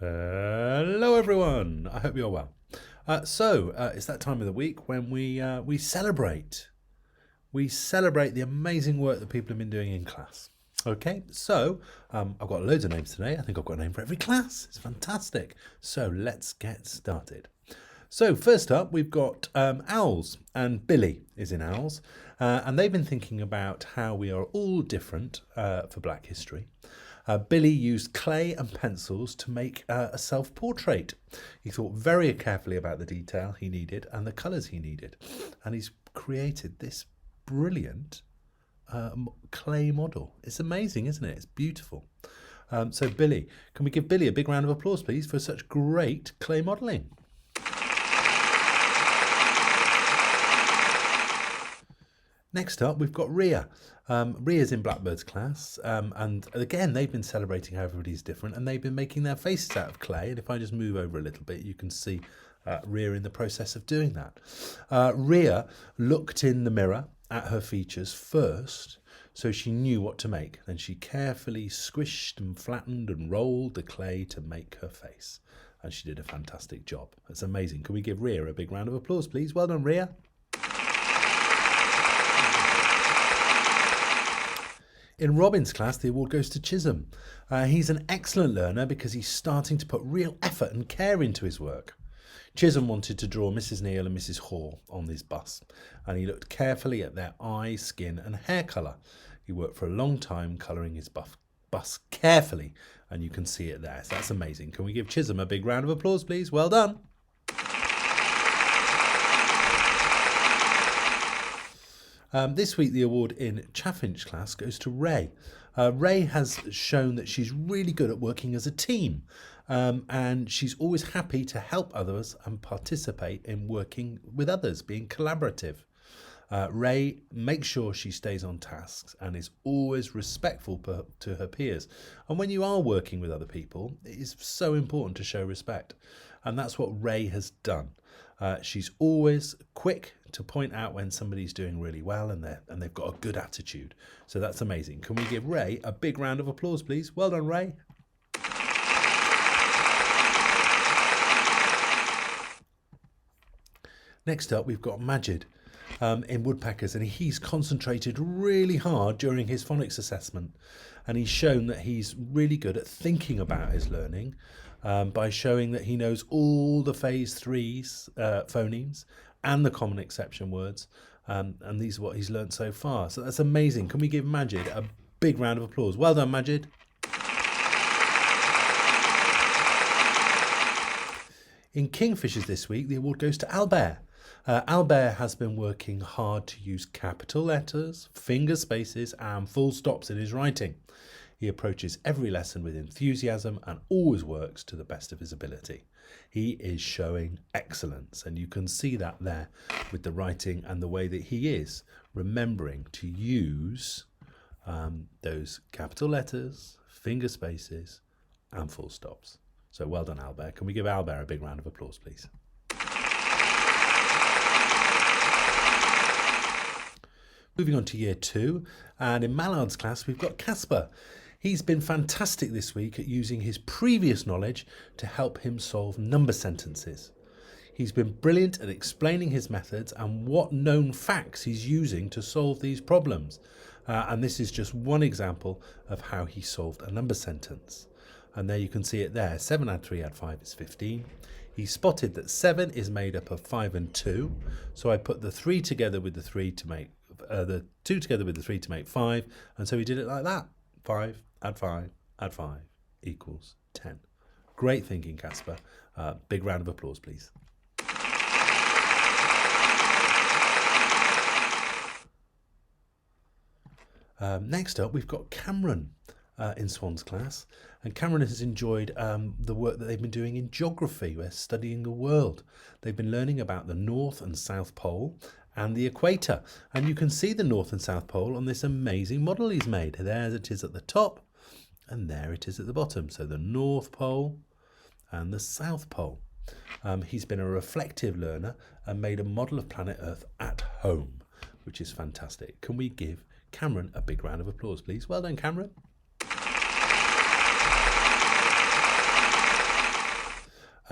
Hello everyone, I hope you're well. It's that time of the week when we celebrate. We celebrate the amazing work that people have been doing in class. Okay, I've got loads of names today. I think I've got a name for every class. It's fantastic. So let's get started. So first up, we've got owls, and Billy is in owls. And they've been thinking about how we are all different for Black History. Billy used clay and pencils to make a self-portrait. He thought very carefully about the detail he needed and the colours he needed. And he's created this brilliant clay model. It's amazing, isn't it? It's beautiful. So Billy, can we give Billy a big round of applause, please, for such great clay modelling? Next up, we've got Ria. Ria's in Blackbird's class, and again, they've been celebrating how everybody's different, and they've been making their faces out of clay. And if I just move over a little bit, you can see Ria in the process of doing that. Ria looked in the mirror at her features first, so she knew what to make. Then she carefully squished and flattened and rolled the clay to make her face. And she did a fantastic job. That's amazing. Can we give Ria a big round of applause, please? Well done, Ria. In Robin's class, the award goes to Chisholm. He's an excellent learner because he's starting to put real effort and care into his work. Chisholm wanted to draw Mrs. Neal and Mrs. Hall on this bus, and he looked carefully at their eye, skin and hair colour. He worked for a long time colouring his bus carefully, and you can see it there. So that's amazing. Can we give Chisholm a big round of applause, please? Well done. This week, the award in chaffinch class goes to Ray. Ray has shown that she's really good at working as a team, and she's always happy to help others and participate in working with others, being collaborative. Ray makes sure she stays on tasks and is always respectful to her peers. And when you are working with other people, it is so important to show respect. And that's what Ray has done. She's always quick to point out when somebody's doing really well and they've got a good attitude. So that's amazing. Can we give Ray a big round of applause, please? Well done, Ray. Next up, we've got Majid in Woodpeckers, and he's concentrated really hard during his phonics assessment. And he's shown that he's really good at thinking about his learning by showing that he knows all the phase 3's phonemes and the common exception words. And these are what he's learnt so far. So that's amazing. Can we give Majid a big round of applause? Well done, Majid. In Kingfishers this week, the award goes to Albert. Albert has been working hard to use capital letters, finger spaces and full stops in his writing. He approaches every lesson with enthusiasm and always works to the best of his ability. He is showing excellence, and you can see that there with the writing and the way that he is remembering to use those capital letters, finger spaces and full stops. So well done, Albert. Can we give Albert a big round of applause, please? Moving on to year 2, and in Mallard's class, we've got Casper. He's been fantastic this week at using his previous knowledge to help him solve number sentences. He's been brilliant at explaining his methods and what known facts he's using to solve these problems. And this is just one example of how he solved a number sentence. And there you can see it there. 7 add 3 add 5 is 15. He spotted that 7 is made up of 5 and 2. So I put the 3 together with the 3 to make the 2 together with the 3 to make 5. And so he did it like that. 5 add 5 add 5 equals 10. Great thinking, Casper. Big round of applause, please. Next up, we've got Cameron in Swan's class, and Cameron has enjoyed the work that they've been doing in geography. We're studying the world. They've been learning about the North and South Pole and the equator, and you can see the North and South Pole on this amazing model he's made. There it is at the top, and there it is at the bottom. So the North Pole and the South Pole. He's been a reflective learner and made a model of planet Earth at home, which is fantastic. Can we give Cameron a big round of applause, please? Well done, Cameron.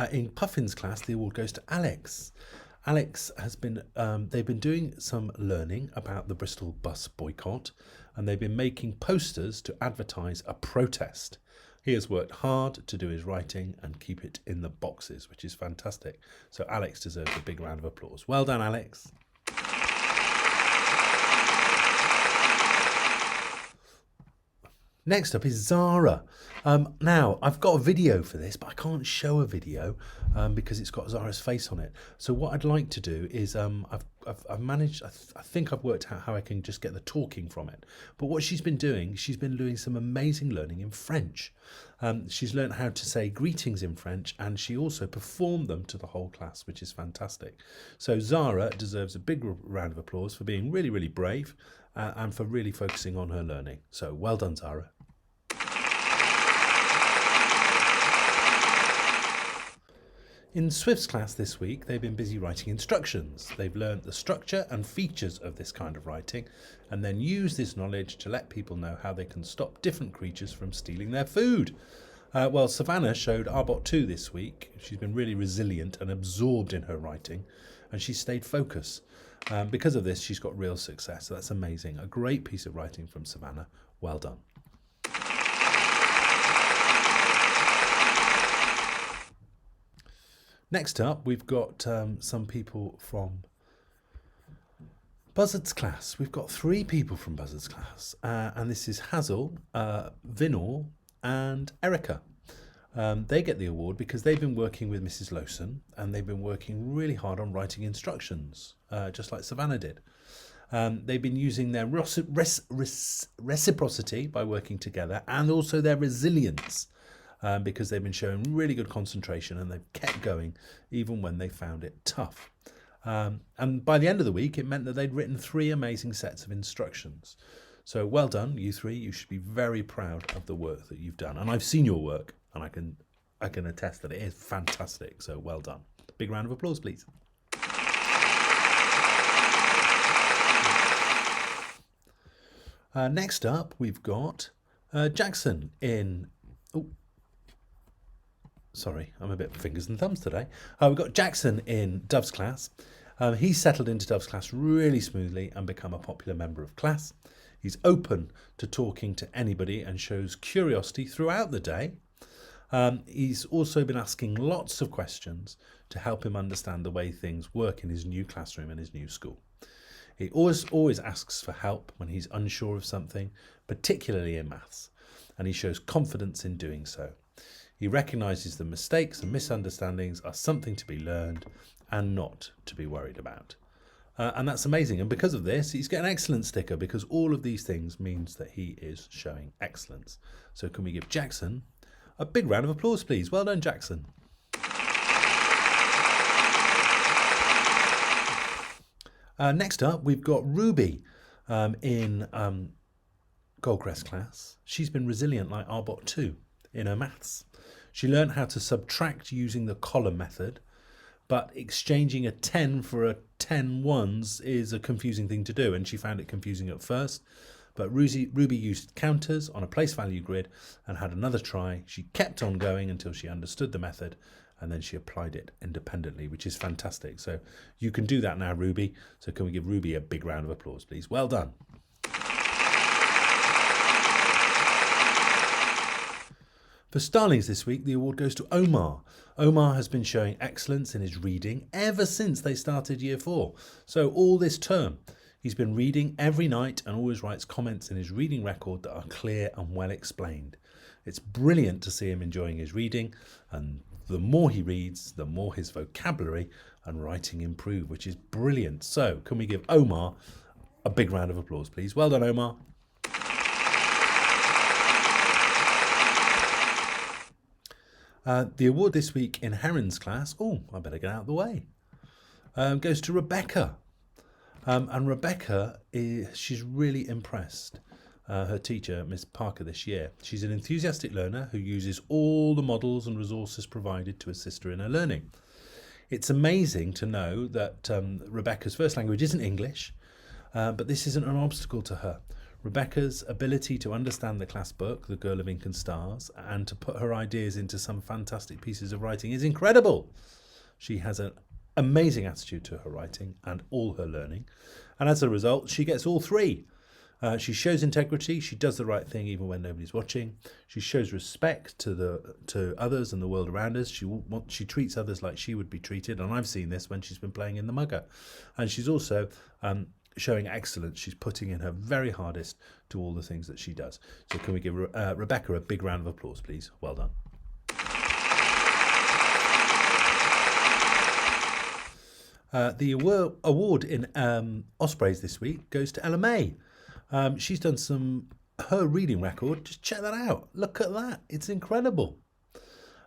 In Puffin's class, the award goes to Alex. Alex has been, they've been doing some learning about the Bristol bus boycott, and they've been making posters to advertise a protest. He has worked hard to do his writing and keep it in the boxes, which is fantastic. So Alex deserves a big round of applause. Well done, Alex. Next up is Zara. Now, I've got a video for this, but I can't show a video because it's got Zara's face on it. So what I'd like to do is, I've managed, I think I've worked out how I can just get the talking from it. But what she's been doing some amazing learning in French. She's learned how to say greetings in French, and she also performed them to the whole class, which is fantastic. So Zara deserves a big round of applause for being really, really brave and for really focusing on her learning. So well done, Zara. In Swift's class this week, they've been busy writing instructions. They've learned the structure and features of this kind of writing and then use this knowledge to let people know how they can stop different creatures from stealing their food. Well, Savannah showed Arbot 2 this week. She's been really resilient and absorbed in her writing, and she stayed focused. Because of this, she's got real success. So that's amazing. A great piece of writing from Savannah. Well done. Next up, we've got some people from Buzzard's class. We've got 3 people from Buzzard's class, and this is Hazel, Vinor, and Erica. They get the award because they've been working with Mrs. Lowson, and they've been working really hard on writing instructions, just like Savannah did. They've been using their reciprocity by working together, and also their resilience. Because they've been showing really good concentration and they've kept going even when they found it tough. And by the end of the week, it meant that they'd written 3 amazing sets of instructions. So well done, you 3. You should be very proud of the work that you've done. And I've seen your work, and I can attest that it is fantastic. So well done. Big round of applause, please. Next up, we've got Jackson in... Sorry, I'm a bit fingers and thumbs today. We've got Jackson in Dove's class. He's settled into Dove's class really smoothly and become a popular member of class. He's open to talking to anybody and shows curiosity throughout the day. He's also been asking lots of questions to help him understand the way things work in his new classroom and his new school. He always asks for help when he's unsure of something, particularly in maths, and he shows confidence in doing so. He recognises that mistakes and misunderstandings are something to be learned and not to be worried about. And that's amazing. And because of this, he's got an excellent sticker, because all of these things means that he is showing excellence. So can we give Jackson a big round of applause, please? Well done, Jackson. Next up, we've got Ruby in Goldcrest class. She's been resilient like Arbot 2 in her maths. She learned how to subtract using the column method, but exchanging a 10 for a 10 ones is a confusing thing to do, and she found it confusing at first. But Ruby used counters on a place value grid and had another try. She kept on going until she understood the method, and then she applied it independently, which is fantastic. So you can do that now, Ruby. So can we give Ruby a big round of applause, please? Well done. For Starlings this week, the award goes to Omar. Omar has been showing excellence in his reading ever since they started Year 4. So all this term, he's been reading every night and always writes comments in his reading record that are clear and well explained. It's brilliant to see him enjoying his reading, and the more he reads, the more his vocabulary and writing improve, which is brilliant. So can we give Omar a big round of applause, please? Well done, Omar. The award this week in Heron's class, I better get out of the way, goes to Rebecca. And Rebecca, she's really impressed her teacher, Miss Parker, this year. She's an enthusiastic learner who uses all the models and resources provided to assist her in her learning. It's amazing to know that Rebecca's first language isn't English, but this isn't an obstacle to her. Rebecca's ability to understand the class book, The Girl of Ink and Stars, and to put her ideas into some fantastic pieces of writing is incredible. She has an amazing attitude to her writing and all her learning, and as a result, she gets all three. She shows integrity. She does the right thing even when nobody's watching. She shows respect to others and the world around us. She treats others like she would be treated, and I've seen this when she's been playing in the mugger. And she's also showing excellence. She's putting in her very hardest to all the things that she does. So can we give Rebecca a big round of applause, please? Well done. The award in Ospreys this week goes to Ella May. She's done her reading record. Just check that out. Look at that. It's incredible.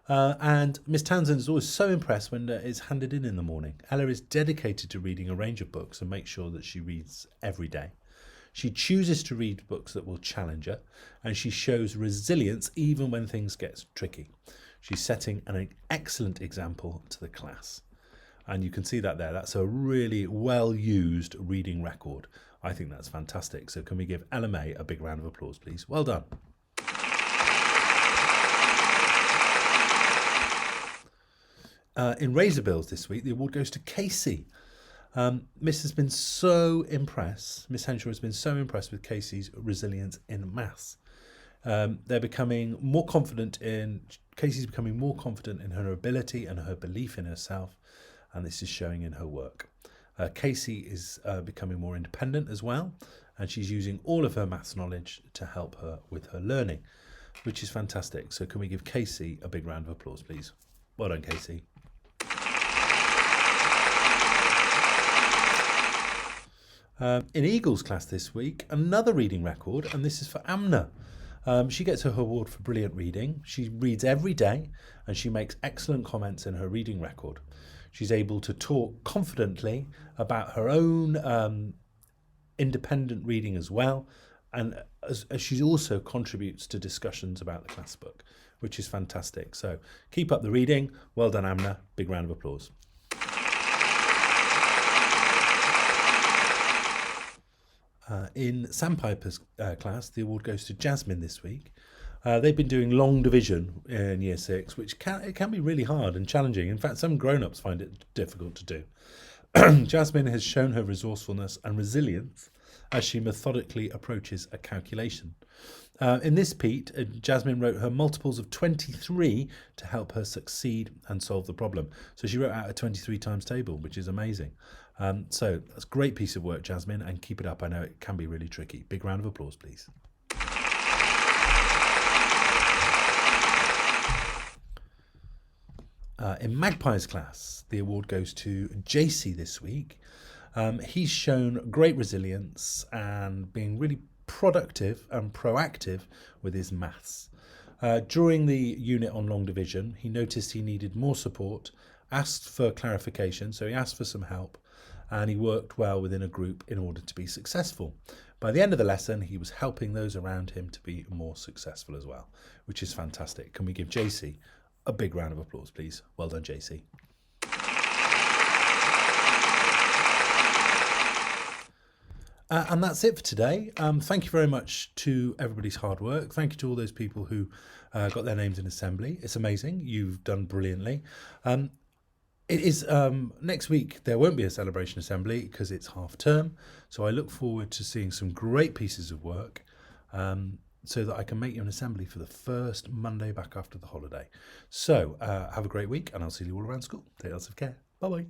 And Miss Townsend is always so impressed when it's handed in the morning. Ella is dedicated to reading a range of books and makes sure that she reads every day. She chooses to read books that will challenge her, and she shows resilience even when things get tricky. She's setting an excellent example to the class. And you can see that there. That's a really well-used reading record. I think that's fantastic. So can we give Ella May a big round of applause, please? Well done. In Razorbills this week, the award goes to Casey. Miss Henshaw has been so impressed with Casey's resilience in maths. Casey's becoming more confident in her ability and her belief in herself, and this is showing in her work. Casey is becoming more independent as well, and she's using all of her maths knowledge to help her with her learning, which is fantastic. So can we give Casey a big round of applause, please? Well done, Casey. In Eagles class this week, another reading record, and this is for Amna. She gets her award for brilliant reading. She reads every day, and she makes excellent comments in her reading record. She's able to talk confidently about her own independent reading as well, and as she also contributes to discussions about the class book, which is fantastic. So keep up the reading. Well done, Amna. Big round of applause. In Sandpiper's class, the award goes to Jasmine this week. They've been doing long division in Year 6, which can be really hard and challenging. In fact, some grown-ups find it difficult to do. Jasmine has shown her resourcefulness and resilience as she methodically approaches a calculation. In this Pete, Jasmine wrote her multiples of 23 to help her succeed and solve the problem. So she wrote out a 23 times table, which is amazing. So that's a great piece of work, Jasmine, and keep it up. I know it can be really tricky. Big round of applause, please. In Magpie's class, the award goes to JC this week. He's shown great resilience and being really productive and proactive with his maths. During the unit on long division, he noticed he needed more support, asked for clarification, so he asked for some help, and he worked well within a group in order to be successful. By the end of the lesson, he was helping those around him to be more successful as well, which is fantastic. Can we give JC a big round of applause, please? Well done, JC. And that's it for today. Thank you very much to everybody's hard work. Thank you to all those people who got their names in assembly. It's amazing. You've done brilliantly. It is next week. There won't be a celebration assembly because it's half term. So I look forward to seeing some great pieces of work so that I can make you an assembly for the first Monday back after the holiday. So have a great week, and I'll see you all around school. Take lots of care. Bye-bye.